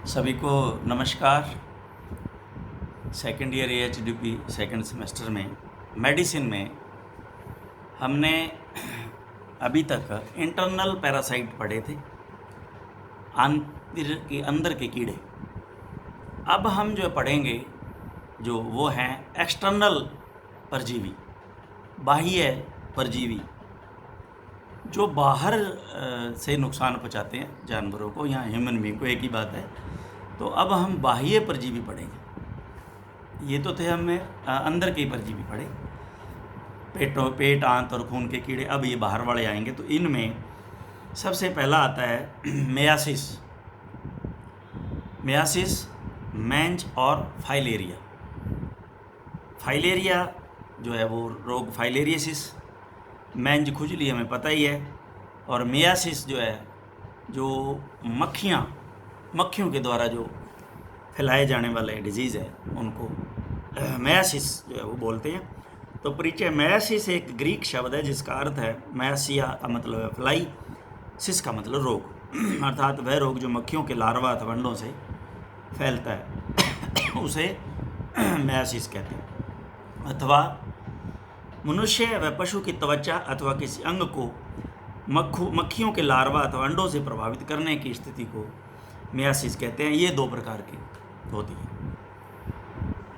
सभी को नमस्कार। Second year AHDP second semester में मेडिसिन में हमने अभी तक इंटरनल पैरासाइट पढ़े थे, अंदर के कीड़े। अब हम जो पढ़ेंगे वो हैं एक्सटर्नल परजीवी, बाह्य परजीवी, जो बाहर से नुकसान पहुंचाते हैं जानवरों को या ह्यूमन बीइंग को, एक ही बात है। तो अब हम बाह्य परजीवी पढ़ेंगे। ये तो थे हमने अंदर के परजीवी पढ़े, पेट, आंत और खून के कीड़े। अब ये बाहर वाले आएंगे। तो इनमें सबसे पहला आता है मेयासिस, मेंज और फाइलेरिया। फाइलेरिया जो है वो रोग फाइलेरियसिस, मेंज खुजली हमें पता ही है, और मेयासिस जो है जो मक्खियों के द्वारा जो फैलाए जाने वाले डिजीज़ है उनको मेयासिस जो है वो बोलते हैं। तो परिचय, मेयासिस एक ग्रीक शब्द है जिसका अर्थ है, मेयासिया का मतलब है फ्लाई, सिस का मतलब रोग, अर्थात वह रोग जो मक्खियों के लार्वा अथवा अंडों से फैलता है उसे मेयासिस कहते हैं। अथवा मनुष्य व पशु की त्वचा अथवा किसी अंग को मक्खियों के लार्वा अथवा अंडों से प्रभावित करने की स्थिति को मेयासिस कहते हैं। ये दो प्रकार की होती है।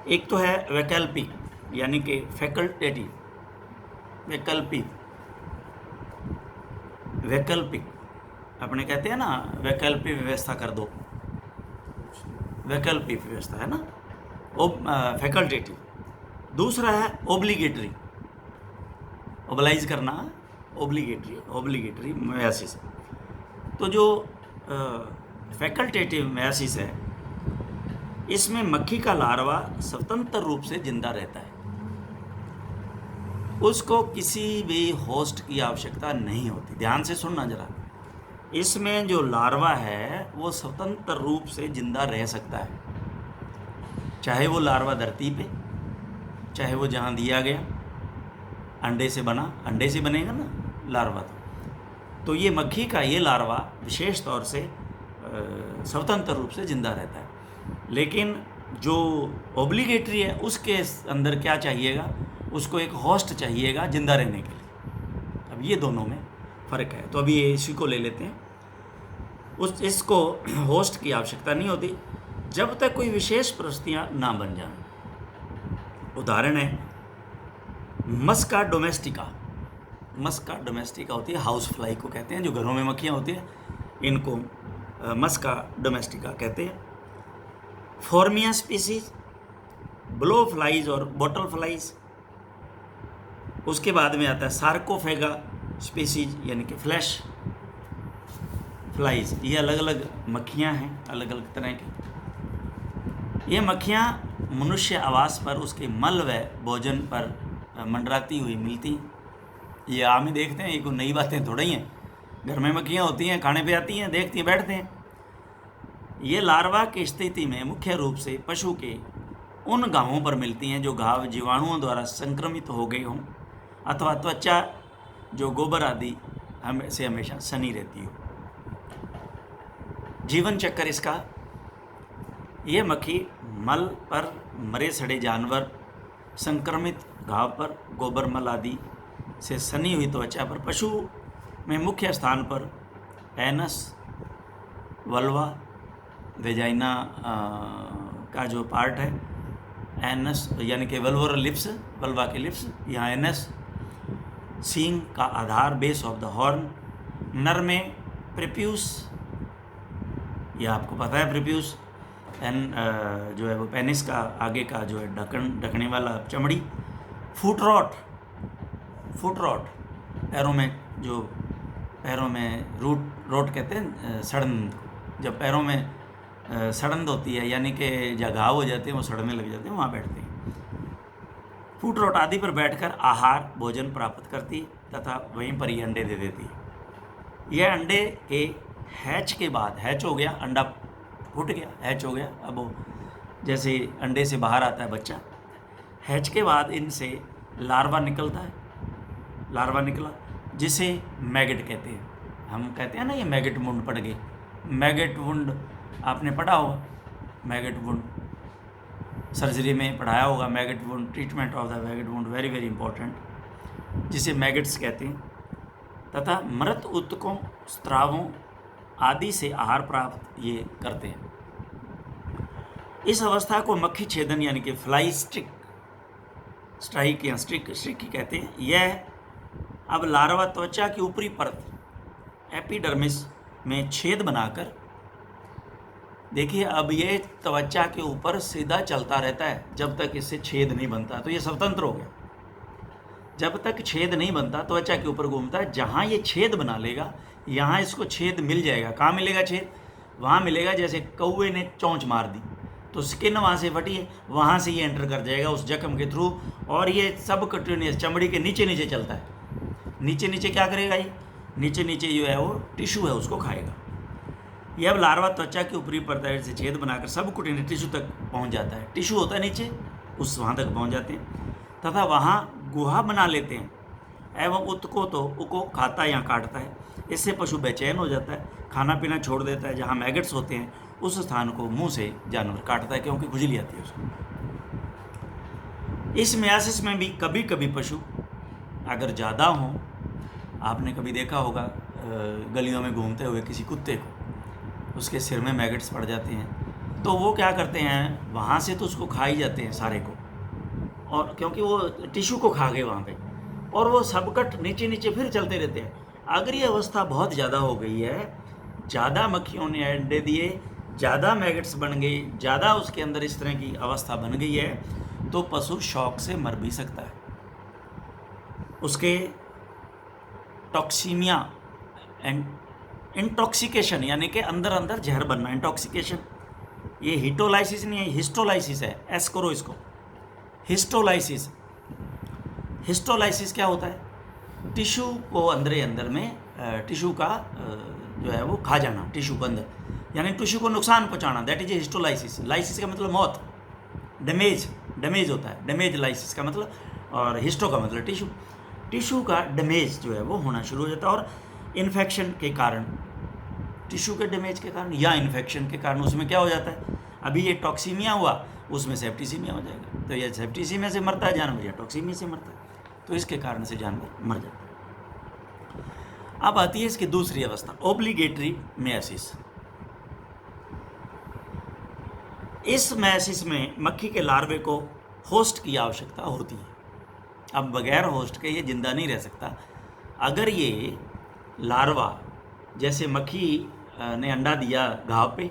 एक तो है वैकल्पिक, यानी कि फैकल्टेटिव। वैकल्पिक अपने कहते हैं ना, वैकल्पिक व्यवस्था कर दो, वैकल्पिक व्यवस्था है ना, फैकल्टेटिव। दूसरा है ओब्लिगेटरी, ओबलाइज करना, ओब्लिगेटरी मेयासिस। तो जो फैकल्टेटिव मेयासिस है, इसमें मक्खी का लार्वा स्वतंत्र रूप से जिंदा रहता है, उसको किसी भी होस्ट की आवश्यकता नहीं होती। ध्यान से सुनना जरा, इसमें जो लार्वा है वो स्वतंत्र रूप से जिंदा रह सकता है, चाहे वो लार्वा धरती पे, चाहे वो जहाँ दिया गया अंडे से बनेगा ना लार्वा। तो ये मक्खी का ये लार्वा विशेष तौर से स्वतंत्र रूप से जिंदा रहता है। लेकिन जो ओब्लिगेटरी है उसके अंदर क्या चाहिएगा, उसको एक होस्ट चाहिएगा जिंदा रहने के लिए। अब ये दोनों में फ़र्क है। तो अभी ये इसी को ले लेते हैं। इसको होस्ट की आवश्यकता नहीं होती जब तक कोई विशेष परिस्थितियाँ ना बन जाए। उदाहरण है मस्का डोमेस्टिका होती है, हाउस फ्लाई को कहते हैं, जो घरों में मक्खियाँ होती हैं, इनको मस्का डोमेस्टिका कहते हैं। फॉर्मिया स्पीसीज, ब्लो फ्लाइज और बॉटल फ्लाइज। उसके बाद में आता है सार्कोफेगा स्पीसीज, यानी कि फ्लैश फ्लाइज। ये अलग अलग मक्खियाँ हैं, अलग अलग तरह की। ये मक्खियाँ मनुष्य आवास पर उसके मल व भोजन पर मंडराती हुई मिलती। ये आम ही देखते हैं, ये कोई नई बातें थोड़ा ही हैं। घर में मक्खियाँ होती हैं, खाने पे आती हैं, देखती हैं, बैठते हैं। ये लार्वा की स्थिति में मुख्य रूप से पशु के उन घावों पर मिलती हैं जो घाव जीवाणुओं द्वारा संक्रमित हो गए हों, अथवा त्वचा जो गोबर आदि से हमेशा सनी रहती हो। जीवन चक्कर इसका, ये मक्खी मल पर मरे सड़े जानवर, संक्रमित घाव पर गोबर मल आदि से सनी हुई त्वचा पर, पशु में मुख्य स्थान पर एनस, वल्वा, वेजाइना का जो पार्ट है, एनस यानी कि वल्वोरल लिप्स, वल्वा के लिप्स, यहाँ एनस, सींग का आधार, बेस ऑफ द हॉर्न, नर में प्रिप्यूस, यह आपको पता है प्रिप्यूस, जो है वो पेनिस का आगे का जो है ढकने वाला चमड़ी, फुट रॉट, पैरों में रोट कहते हैं सड़न, जब पैरों में सड़न होती है, यानी कि जब घाव हो जाते हैं वो सड़ने लग जाते हैं, वहाँ बैठते हैं। फुट रॉट आदि पर बैठकर आहार भोजन प्राप्त करती तथा वहीं पर ही अंडे दे देती है। यह अंडे के हैच के बाद, हैच हो गया, अंडा फूट गया, हैच हो गया, अब वो जैसे अंडे से बाहर आता है बच्चा, हैच के बाद इनसे लार्वा निकलता है, लार्वा निकला जिसे मैगट कहते हैं। हम कहते हैं ना ये मैगट वुंड पड़ गए, मैगट वुंड आपने पढ़ा होगा, मैगट वुंड, सर्जरी में पढ़ाया होगा, maggot wound, treatment of the maggot wound, very very important, जिसे मैगट्स कहते हैं। तथा मृत ऊतकों, स्त्रावों आदि से आहार प्राप्त ये करते हैं। इस अवस्था को मक्खी छेदन यानी कि फ्लाई स्ट्राइक या स्ट्रिक कहते हैं। यह अब लार्वा त्वचा की ऊपरी परत एपिडर्मिस में छेद बनाकर, देखिए अब ये त्वचा के ऊपर सीधा चलता रहता है जब तक इससे छेद नहीं बनता, तो ये स्वतंत्र हो गया। जब तक छेद नहीं बनता त्वचा के ऊपर घूमता है, जहाँ ये छेद बना लेगा यहाँ इसको छेद मिल जाएगा। कहाँ मिलेगा छेद? वहाँ मिलेगा जैसे कौवे ने चोंच मार दी तो स्किन वहाँ से फटी है, वहाँ से ये एंटर कर जाएगा उस जख्म के थ्रू, और ये सब कंटिन्यूस चमड़ी के नीचे नीचे चलता है। नीचे नीचे क्या करेगा? ये नीचे नीचे जो है वो टिश्यू है उसको खाएगा। ये अब लार्वा त्वचा की ऊपरी परत से छेद बनाकर सब कुटिन्य टिश्यू तक पहुँच जाता है। टिश्यू होता है नीचे, उस वहाँ तक पहुँच जाते हैं तथा वहाँ गुहा बना लेते हैं एवं ऊतकों को खाता या काटता है। इससे पशु बेचैन हो जाता है, खाना पीना छोड़ देता है। जहाँ मैगट्स होते हैं उस स्थान को मुंह से जानवर काटता है क्योंकि खुजली आती है उसको। इस मियासिस में भी कभी कभी पशु अगर ज़्यादा हों, आपने कभी देखा होगा गलियों में घूमते हुए किसी कुत्ते को, उसके सिर में मैगट्स पड़ जाते हैं, तो वो क्या करते हैं, वहाँ से तो उसको खा ही जाते हैं सारे को, और क्योंकि वो टिश्यू को खा गए वहाँ पे, और वो सबकट नीचे नीचे फिर चलते रहते हैं। अगर ये अवस्था बहुत ज़्यादा हो गई है, ज़्यादा मक्खियों ने अंडे दिए, ज़्यादा मैगट्स बन गए, ज़्यादा उसके अंदर इस तरह की अवस्था बन गई है, तो पशु शॉक से मर भी सकता है। उसके टॉक्सीमिया एंड इंटॉक्सिकेशन यानी कि अंदर अंदर जहर बनना, इंटॉक्सिकेशन। ये हिटोलाइसिस नहीं है, हिस्टोलाइसिस है। एस करो इसको, हिस्टोलाइसिस। हिस्टोलाइसिस क्या होता है? टिश्यू को अंदर में टिश्यू का जो है वो खा जाना, टिश्यू को अंदर, यानी टिश्यू को नुकसान पहुंचाना, दैट इज हिस्टोलाइसिस। लाइसिस का मतलब मौत, डैमेज होता है, डैमेज लाइसिस का मतलब, और हिस्टो का मतलब टिश्यू का डैमेज जो है वो होना शुरू हो जाता है। और इन्फेक्शन के कारण, टिश्यू के डैमेज के कारण या इन्फेक्शन के कारण उसमें क्या हो जाता है, अभी ये टॉक्सीमिया हुआ, उसमें सेप्टिसीमिया हो जाएगा। तो ये सेप्टिसीमिया से मरता है जानवर या टॉक्सीमिया से मरता है, तो इसके कारण से जानवर मर जाता है। अब आती है इसकी दूसरी अवस्था, ओब्लिगेटरी मेयासिस। इस मेयासिस में मक्खी के लार्वे को होस्ट की आवश्यकता होती है। अब बगैर होस्ट के ये जिंदा नहीं रह सकता। अगर ये लार्वा, जैसे मक्खी ने अंडा दिया घाव पे,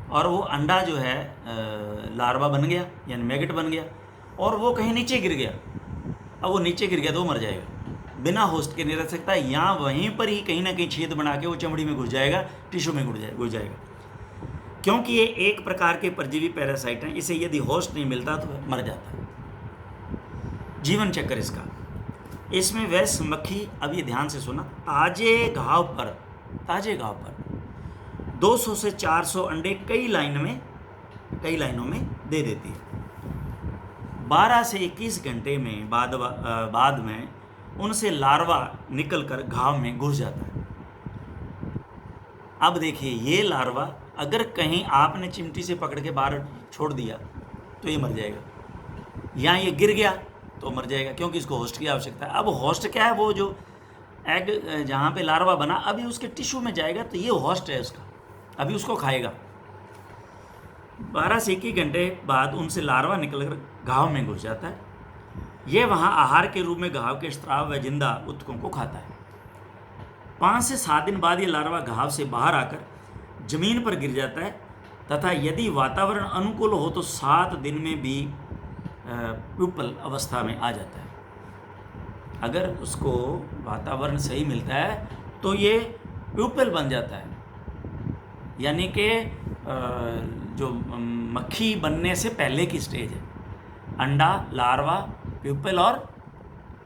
और वो अंडा जो है लार्वा बन गया यानी मैगट बन गया, और वो कहीं नीचे गिर गया, अब वो नीचे गिर गया तो वो मर जाएगा, बिना होस्ट के नहीं रह सकता। यहाँ वहीं पर ही कहीं ना कहीं छेद बना के वो चमड़ी में घुस जाएगा, टिश्यू में घुस जाएगा, क्योंकि ये एक प्रकार के परजीवी पैरासाइट हैं। इसे यदि होस्ट नहीं मिलता तो मर जाता है। जीवन चक्र इसका, इसमें वैस मक्खी, अब ये ध्यान से सुना, ताजे घाव पर 200 से 400 अंडे कई लाइनों में दे देती है। 12 से 21 घंटे में बाद में उनसे लार्वा निकलकर घाव में घुस जाता है। अब देखिए, ये लार्वा अगर कहीं आपने चिमटी से पकड़ के बाहर छोड़ दिया तो ये मर जाएगा, या ये गिर गया तो मर जाएगा, क्योंकि इसको होस्ट की आवश्यकता है। अब होस्ट क्या है? वो जो एग जहाँ पे लार्वा बना, अभी उसके टिश्यू में जाएगा तो ये होस्ट है उसका, अभी उसको खाएगा। 12 से 21 घंटे बाद उनसे लार्वा निकलकर घाव में घुस जाता है। यह वहाँ आहार के रूप में घाव के स्त्राव व जिंदा ऊतकों को खाता है। 5 से 7 दिन बाद ये लार्वा घाव से बाहर आकर जमीन पर गिर जाता है, तथा यदि वातावरण अनुकूल हो तो 7 दिन में भी प्यूपल अवस्था में आ जाता है। अगर उसको वातावरण सही मिलता है तो ये प्यूपल बन जाता है, यानी कि जो मक्खी बनने से पहले की स्टेज है, अंडा, लार्वा, प्यूपल और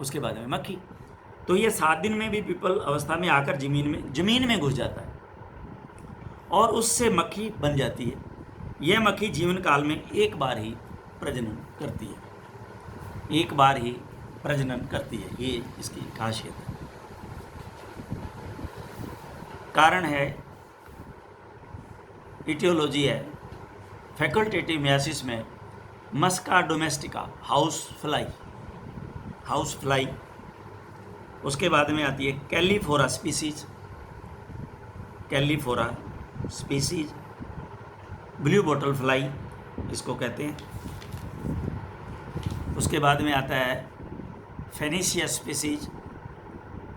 उसके बाद में मक्खी। तो ये 7 दिन में भी प्यूपल अवस्था में आकर जमीन में घुस जाता है और उससे मक्खी बन जाती है। यह मक्खी जीवन काल में एक बार ही प्रजनन करती है, ये इसकी खासियत है। कारण है इटियोलॉजी है फैकल्टेटिव मियासिस में मस्का डोमेस्टिका, हाउस फ्लाई। उसके बाद में आती है Calliphora species, blue bottle fly इसको कहते हैं। उसके बाद में आता है Phaenicia species,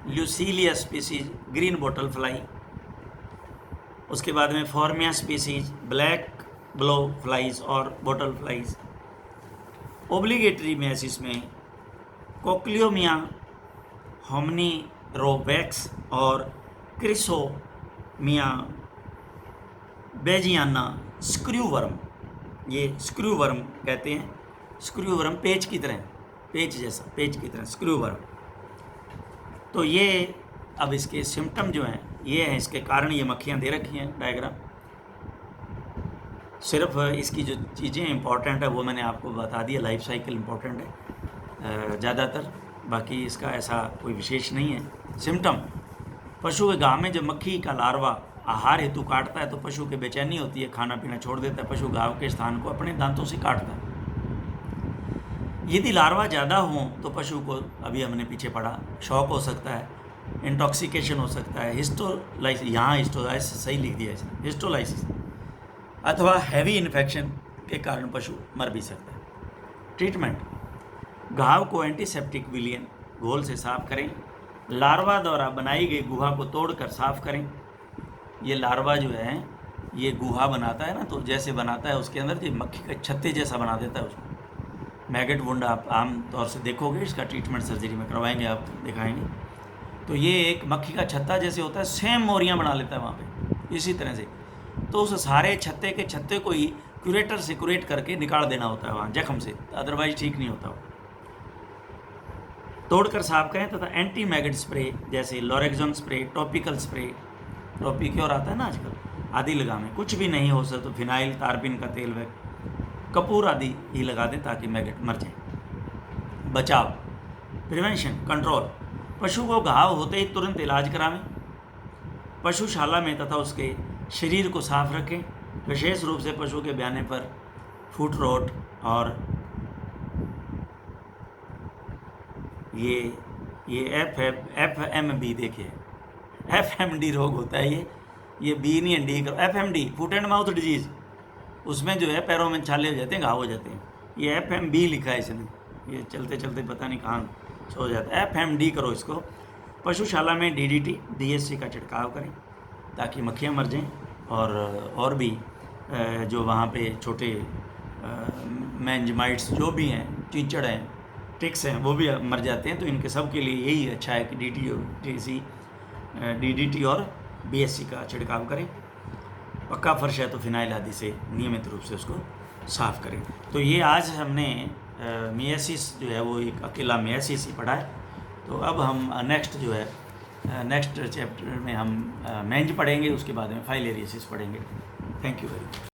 Lucilia species, green bottle fly. उसके बाद में Phormia species, black blow flies और बॉटल फ्लाइज। ओब्लिगेटरी मियासिस में कोक्लियोमिया, होमनीरोवैक्स और क्रिसोमिया बेजियाना स्क्रू वर्म, ये स्क्रू वर्म कहते हैं। स्क्रू वर्म पेच की तरह स्क्रू वर्म। तो ये अब इसके सिम्टम जो हैं ये हैं, इसके कारण ये मक्खियाँ दे रखी हैं डायग्राम। सिर्फ इसकी जो चीज़ें इंपॉर्टेंट है वो मैंने आपको बता दिया, लाइफ साइकिल इंपॉर्टेंट है ज़्यादातर, बाकी इसका ऐसा कोई विशेष नहीं है। सिम्टम, पशु के घाव में जब मक्खी का लार्वा आहार हेतु काटता है तो पशु की बेचैनी होती है, खाना पीना छोड़ देता है, पशु घाव के स्थान को अपने दांतों से काटता है। यदि लार्वा ज़्यादा हो तो पशु को, अभी हमने पीछे पढ़ा, शॉक हो सकता है, इंटॉक्सिकेशन हो सकता है, हिस्टोलाइसिस, यहाँ हिस्टोलाइसिस सही लिख दिया है, हिस्टोलाइसिस, अथवा हैवी इन्फेक्शन के कारण पशु मर भी सकता है। ट्रीटमेंट, घाव को एंटीसेप्टिक विलियन घोल से साफ करें। लार्वा द्वारा बनाई गई गुहा को तोड़कर साफ करें। ये लार्वा जो है ये गुहा बनाता है ना, तो जैसे बनाता है उसके अंदर ये मक्खी का छत्ते जैसा बना देता है उसको। मैगट वुंड आप आम तौर से देखोगे, इसका ट्रीटमेंट सर्जरी में करवाएंगे, आप दिखाएंगे। तो ये एक मक्खी का छत्ता जैसे होता है, सेम मोरियाँ बना लेता है वहाँ पे इसी तरह से। तो उस सारे छत्ते को ही क्यूरेटर से क्यूरेट करके निकाल देना होता है वहाँ जख्म से, अदरवाइज ठीक नहीं होता। तोड़कर साफ करें तथा एंटी मैगट स्प्रे जैसे लोरेक्जोन स्प्रे, टॉपिकल स्प्रे, टॉपिक्योर आता है ना आजकल, आदि लगावें। कुछ भी नहीं हो सके तो फिनाइल, तारपीन का तेल व कपूर आदि ही लगा दें ताकि मैगट मर जाए। बचाव, प्रिवेंशन, कंट्रोल, पशु को घाव होते ही तुरंत इलाज करावें। पशुशाला में तथा उसके शरीर को साफ रखें, विशेष रूप से पशु के ब्याने पर फुट रोट और ये FMD, देखिए FMD रोग होता है ये बी नहीं Andy, FMD foot and mouth disease, उसमें जो है पैरों में छाले हो जाते हैं, घाव हो जाते हैं। ये FMB लिखा है इसने, ये चलते चलते पता नहीं कहाँ सो जाता है। FMD करो इसको। पशुशाला में DDT, DSC का छिड़काव करें ताकि मक्खियाँ मर जाएं, और भी जो वहाँ पे छोटे मैंजमाइट्स जो भी हैं, चींचड़ हैं, टिक्स हैं, वो भी मर जाते हैं। तो इनके सब के लिए यही अच्छा है कि DDT और BSC का छिड़काव करें। पक्का फर्श है तो फिनाइल आदि से नियमित रूप से उसको साफ़ करें। तो ये आज हमने मियासिस जो है वो एक अकेला मियासिस ही पढ़ा है। तो अब हम नेक्स्ट चैप्टर में हम मेंज पढ़ेंगे, उसके बाद में फाइलेरियासिस पढ़ेंगे। Thank you very much.